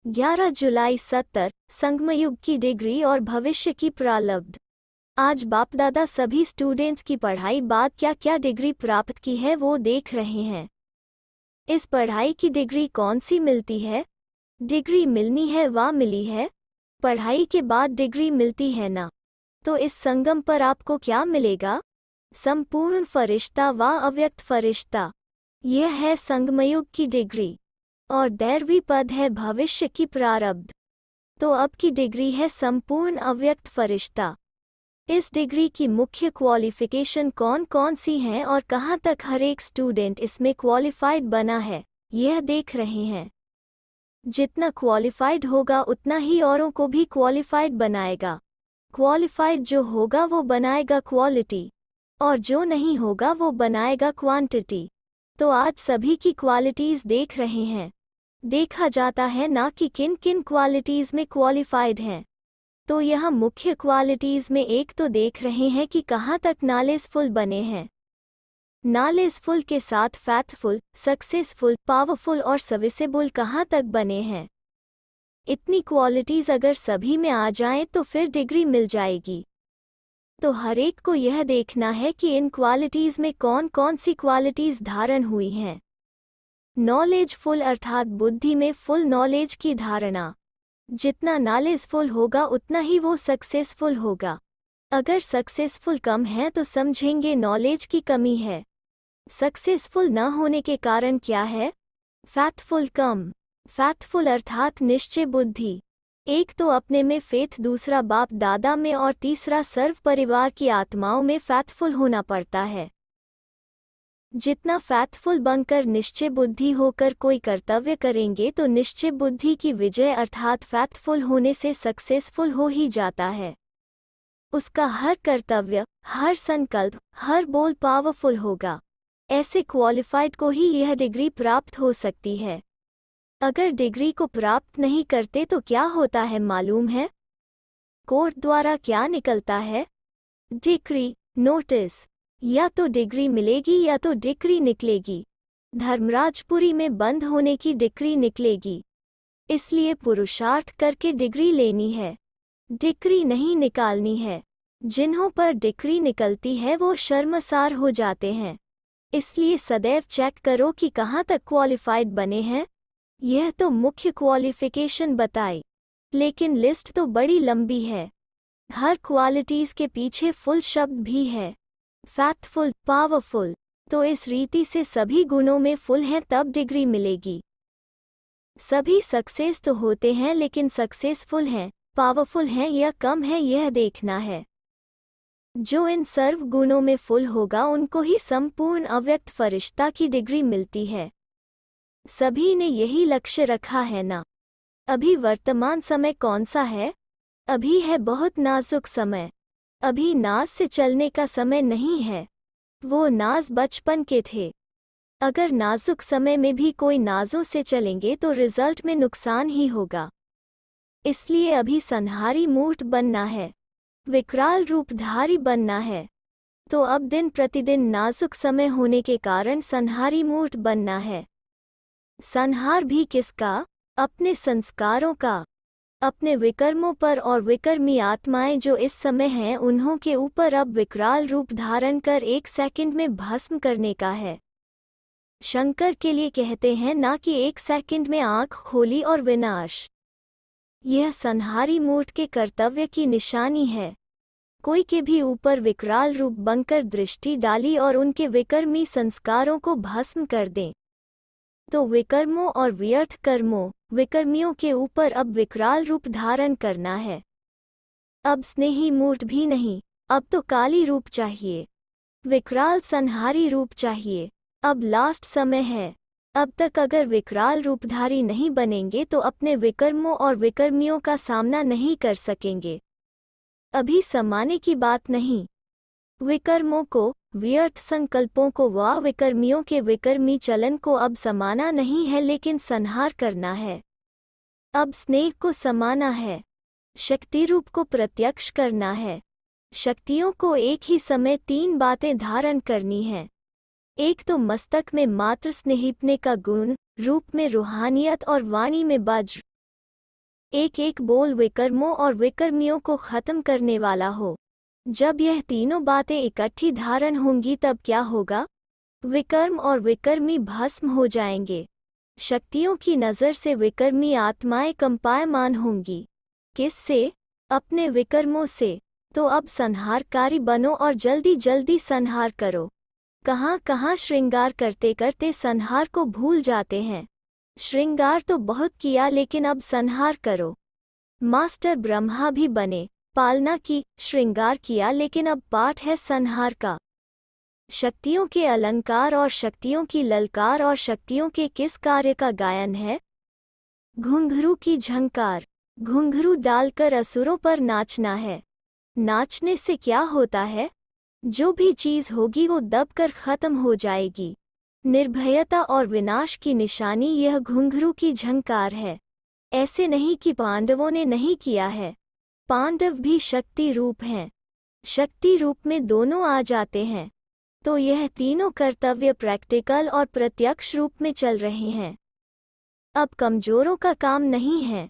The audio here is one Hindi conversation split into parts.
11 जुलाई 70 संगमयुग की डिग्री और भविष्य की प्रारब्ध। आज बाप दादा सभी स्टूडेंट्स की पढ़ाई बाद क्या क्या डिग्री प्राप्त की है वो देख रहे हैं। इस पढ़ाई की डिग्री कौन सी मिलती है? डिग्री मिलनी है व मिली है। पढ़ाई के बाद डिग्री मिलती है ना, तो इस संगम पर आपको क्या मिलेगा? संपूर्ण फरिश्ता व अव्यक्त फरिश्ता। यह है संगमयुग की डिग्री और 11वीं पद है भविष्य की प्रारब्ध। तो अब की डिग्री है संपूर्ण अव्यक्त फरिश्ता। इस डिग्री की मुख्य क्वालिफिकेशन कौन कौन सी हैं और कहाँ तक हर एक स्टूडेंट इसमें क्वालिफाइड बना है, यह देख रहे हैं। जितना क्वालिफाइड होगा उतना ही औरों को भी क्वालिफाइड बनाएगा। क्वालिफाइड जो होगा वो बनाएगा क्वालिटी, और जो नहीं होगा वो बनाएगा क्वांटिटी। तो आज सभी की क्वालिटीज़ देख रहे हैं। देखा जाता है ना कि किन किन क्वालिटीज़ में क्वालिफाइड हैं। तो यहाँ मुख्य क्वालिटीज़ में एक तो देख रहे हैं कि कहाँ तक नॉलेजफुल बने हैं। नॉलेजफुल के साथ फैथफुल, सक्सेसफुल, पावरफुल और सर्विसेबल कहाँ तक बने हैं। इतनी क्वालिटीज़ अगर सभी में आ जाएं तो फिर डिग्री मिल जाएगी। तो हर एक को यह देखना है कि इन क्वालिटीज़ में कौन कौन सी क्वालिटीज़ धारण हुई हैं। नॉलेजफुल अर्थात बुद्धि में फुल नॉलेज की धारणा। जितना नॉलेजफुल होगा उतना ही वो सक्सेसफुल होगा। अगर सक्सेसफुल कम है तो समझेंगे नॉलेज की कमी है। सक्सेसफुल न होने के कारण क्या है? फैथफुल कम। फैथफुल अर्थात निश्चय बुद्धि। एक तो अपने में फेथ, दूसरा बाप दादा में और तीसरा सर्व परिवार की आत्माओं में फैथफुल होना पड़ता है। जितना फैथफुल बनकर निश्चय बुद्धि होकर कोई कर्तव्य करेंगे तो निश्चय बुद्धि की विजय अर्थात फैथफुल होने से सक्सेसफुल हो ही जाता है। उसका हर कर्तव्य, हर संकल्प, हर बोल पावरफुल होगा। ऐसे क्वालिफाइड को ही यह डिग्री प्राप्त हो सकती है। अगर डिग्री को प्राप्त नहीं करते तो क्या होता है मालूम है? कोर्ट द्वारा क्या निकलता है? Decree, notice. या तो डिग्री मिलेगी या तो डिक्री निकलेगी। धर्मराजपुरी में बंद होने की डिक्री निकलेगी। इसलिए पुरुषार्थ करके डिग्री लेनी है, डिक्री नहीं निकालनी है। जिन्हों पर डिक्री निकलती है वो शर्मसार हो जाते हैं। इसलिए सदैव चेक करो कि कहाँ तक क्वालिफाइड बने हैं। यह तो मुख्य क्वालिफिकेशन बताई, लेकिन लिस्ट तो बड़ी लंबी है। हर क्वालिटीज़ के पीछे फुल शब्द भी है। Faithful, powerful. तो इस रीति से सभी गुणों में फुल हैं तब डिग्री मिलेगी। सभी सक्सेस तो होते हैं लेकिन सक्सेसफुल हैं, पावरफुल हैं या कम हैं यह देखना है। जो इन सर्व गुणों में फुल होगा उनको ही संपूर्ण अव्यक्त फरिश्ता की डिग्री मिलती है। सभी ने यही लक्ष्य रखा है ना। अभी वर्तमान समय कौन सा है? अभी है बहुत नाजुक समय। अभी नाज से चलने का समय नहीं है। वो नाज बचपन के थे। अगर नाजुक समय में भी कोई नाजों से चलेंगे तो रिजल्ट में नुकसान ही होगा। इसलिए अभी संहारी मूर्त बनना है, विकराल रूपधारी बनना है। तो अब दिन प्रतिदिन नाजुक समय होने के कारण संहारी मूर्त बनना है। संहार भी किसका? अपने संस्कारों का, अपने विकर्मों पर। और विकर्मी आत्माएं जो इस समय हैं उन्हों के ऊपर अब विकराल रूप धारण कर 1 सेकंड में भस्म करने का है। शंकर के लिए कहते हैं ना कि 1 सेकंड में आंख खोली और विनाश। यह संहारी मूर्त के कर्तव्य की निशानी है। कोई के भी ऊपर विकराल रूप बनकर दृष्टि डाली और उनके विकर्मी संस्कारों को भस्म कर दें तो विकर्मों और व्यर्थ कर्मों, विकर्मियों के ऊपर अब विकराल रूप धारण करना है। अब स्नेही मूर्त भी नहीं, अब तो काली रूप चाहिए, विकराल संहारी रूप चाहिए। अब लास्ट समय है। अब तक अगर विकराल रूपधारी नहीं बनेंगे तो अपने विकर्मों और विकर्मियों का सामना नहीं कर सकेंगे। अभी समाने की बात नहीं। विकर्मों को, व्यर्थ संकल्पों को व विकर्मियों के विकर्मी चलन को अब समाना नहीं है लेकिन संहार करना है। अब स्नेह को समाना है, शक्ति रूप को प्रत्यक्ष करना है। शक्तियों को एक ही समय 3 बातें धारण करनी हैं। एक तो मस्तक में मात्र स्नेहिपने का गुण, रूप में रूहानियत और वाणी में वज्र। एक एक बोल विकर्मों और विकर्मियों को खत्म करने वाला हो। जब यह तीनों बातें इकट्ठी धारण होंगी तब क्या होगा? विकर्म और विकर्मी भस्म हो जाएंगे। शक्तियों की नज़र से विकर्मी आत्माएं कंपायमान होंगी। किससे? अपने विकर्मों से। तो अब संहारकारी बनो और जल्दी जल्दी संहार करो। कहाँ कहाँ श्रृंगार करते करते संहार को भूल जाते हैं। श्रृंगार तो बहुत किया लेकिन अब संहार करो। मास्टर ब्रह्मा भी बने, पालना की, श्रृंगार किया लेकिन अब पाठ है संहार का। शक्तियों के अलंकार और शक्तियों की ललकार और शक्तियों के किस कार्य का गायन है? घुंघरू की झंकार। घुंघरू डालकर असुरों पर नाचना है। नाचने से क्या होता है? जो भी चीज होगी वो दबकर खत्म हो जाएगी। निर्भयता और विनाश की निशानी यह घुंघरू की झंकार है। ऐसे नहीं कि पांडवों ने नहीं किया है। पांडव भी शक्ति रूप हैं। शक्ति रूप में दोनों आ जाते हैं। तो यह तीनों कर्तव्य प्रैक्टिकल और प्रत्यक्ष रूप में चल रहे हैं। अब कमजोरों का काम नहीं है।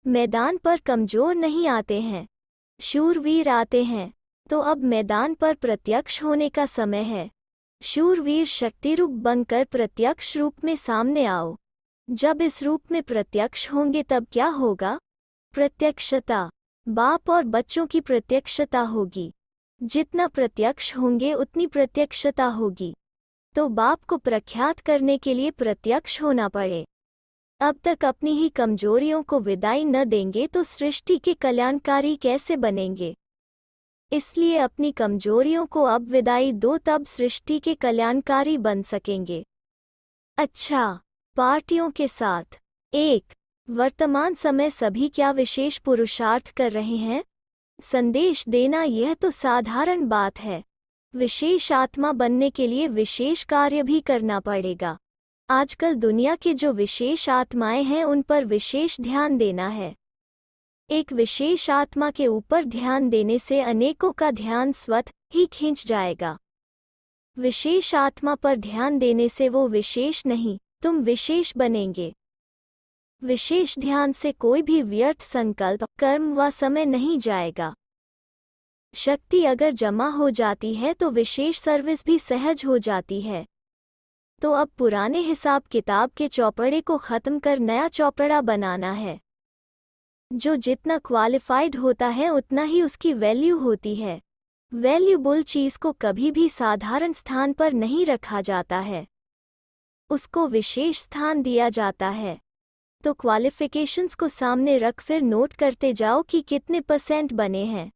मैदान पर कमजोर नहीं आते हैं, शूरवीर आते हैं। तो अब मैदान पर प्रत्यक्ष होने का समय है। शूरवीर शक्ति रूप बनकर प्रत्यक्ष रूप में सामने आओ। जब इस रूप में प्रत्यक्ष होंगे तब क्या होगा? प्रत्यक्षता। बाप और बच्चों की प्रत्यक्षता होगी। जितना प्रत्यक्ष होंगे उतनी प्रत्यक्षता होगी। तो बाप को प्रख्यात करने के लिए प्रत्यक्ष होना पड़े। अब तक अपनी ही कमजोरियों को विदाई न देंगे तो सृष्टि के कल्याणकारी कैसे बनेंगे? इसलिए अपनी कमजोरियों को अब विदाई दो, तब सृष्टि के कल्याणकारी बन सकेंगे। अच्छा, पार्टियों के साथ। 1. वर्तमान समय सभी क्या विशेष पुरुषार्थ कर रहे हैं? संदेश देना यह तो साधारण बात है। विशेष आत्मा बनने के लिए विशेष कार्य भी करना पड़ेगा। आजकल दुनिया के जो विशेष आत्माएं हैं उन पर विशेष ध्यान देना है। एक विशेष आत्मा के ऊपर ध्यान देने से अनेकों का ध्यान स्वतः ही खींच जाएगा। विशेष आत्मा पर ध्यान देने से वो विशेष नहीं, तुम विशेष बनेंगे। विशेष ध्यान से कोई भी व्यर्थ संकल्प, कर्म व समय नहीं जाएगा। शक्ति अगर जमा हो जाती है तो विशेष सर्विस भी सहज हो जाती है। तो अब पुराने हिसाब किताब के चौपड़े को खत्म कर नया चौपड़ा बनाना है। जो जितना क्वालिफाइड होता है उतना ही उसकी वैल्यू होती है। वैल्यूबल चीज को कभी भी साधारण स्थान पर नहीं रखा जाता है, उसको विशेष स्थान दिया जाता है। तो क्वालिफिकेशंस को सामने रख फिर नोट करते जाओ कि कितने % बने हैं।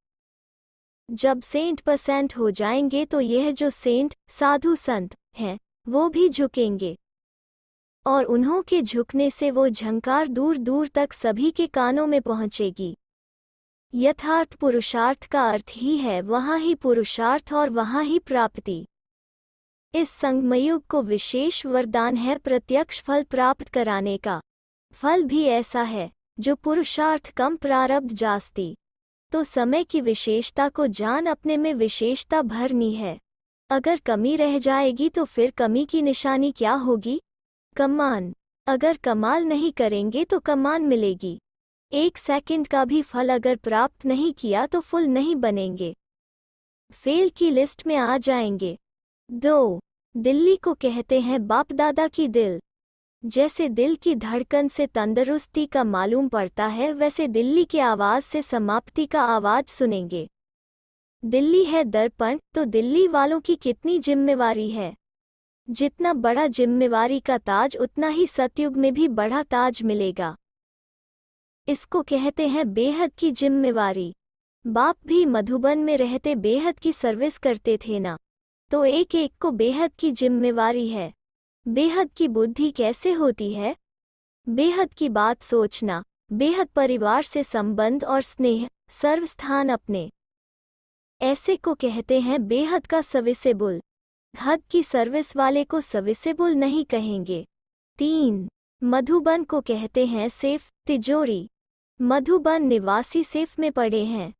जब % हो जाएंगे तो यह जो सेंट, साधु संत हैं वो भी झुकेंगे। और उन्हों के झुकने से वो झंकार दूर दूर तक सभी के कानों में पहुंचेगी। यथार्थ पुरुषार्थ का अर्थ ही है वहाँ ही पुरुषार्थ और वहाँ ही प्राप्ति। इस संगमयुग को विशेष वरदान है प्रत्यक्ष फल प्राप्त कराने का। फल भी ऐसा है जो पुरुषार्थ कम प्रारब्ध जास्ती। तो समय की विशेषता को जान अपने में विशेषता भरनी है। अगर कमी रह जाएगी तो फिर कमी की निशानी क्या होगी? कमान। अगर कमाल नहीं करेंगे तो कमान मिलेगी। 1 सेकंड का भी फल अगर प्राप्त नहीं किया तो फुल नहीं बनेंगे, फेल की लिस्ट में आ जाएंगे। 2. दिल्ली को कहते हैं बाप दादा की दिल। जैसे दिल की धड़कन से तंदुरुस्ती का मालूम पड़ता है वैसे दिल्ली के आवाज़ से समाप्ति का आवाज़ सुनेंगे। दिल्ली है दर्पण, तो दिल्ली वालों की कितनी जिम्मेवारी है। जितना बड़ा जिम्मेवारी का ताज उतना ही सतयुग में भी बड़ा ताज मिलेगा। इसको कहते हैं बेहद की जिम्मेवारी। बाप भी मधुबन में रहते बेहद की सर्विस करते थे ना, तो एक एक को बेहद की जिम्मेवारी है। बेहद की बुद्धि कैसे होती है? बेहद की बात सोचना, बेहद परिवार से संबंध और स्नेह, सर्वस्थान अपने, ऐसे को कहते हैं बेहद का सविसेबुल। हद की सर्विस वाले को सविसेबुल नहीं कहेंगे। 3. मधुबन को कहते हैं सेफ, तिजोरी। मधुबन निवासी सेफ में पड़े हैं।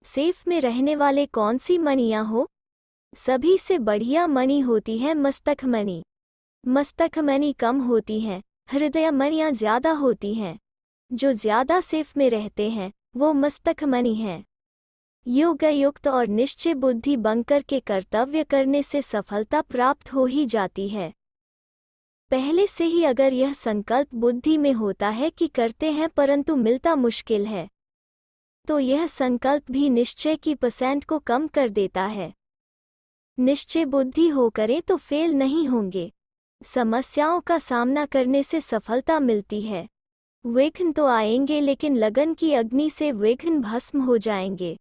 सेफ में रहने वाले कौन सी मणियाँ हो? सभी से बढ़िया मणि होती है मस्तक मणि। मस्तक मणि कम होती हैं, हृदय मणियाँ ज़्यादा होती हैं। जो ज्यादा सेफ में रहते हैं वो मस्तकमनी हैं। योगयुक्त और निश्चय बुद्धि बनकर के कर्तव्य करने से सफलता प्राप्त हो ही जाती है। पहले से ही अगर यह संकल्प बुद्धि में होता है कि करते हैं परंतु मिलता मुश्किल है, तो यह संकल्प भी निश्चय की % को कम कर देता है। निश्चय बुद्धि हो करें तो फेल नहीं होंगे। समस्याओं का सामना करने से सफलता मिलती है। विघ्न तो आएंगे लेकिन लगन की अग्नि से विघ्न भस्म हो जाएंगे।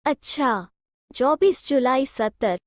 अच्छा, 24 जुलाई 70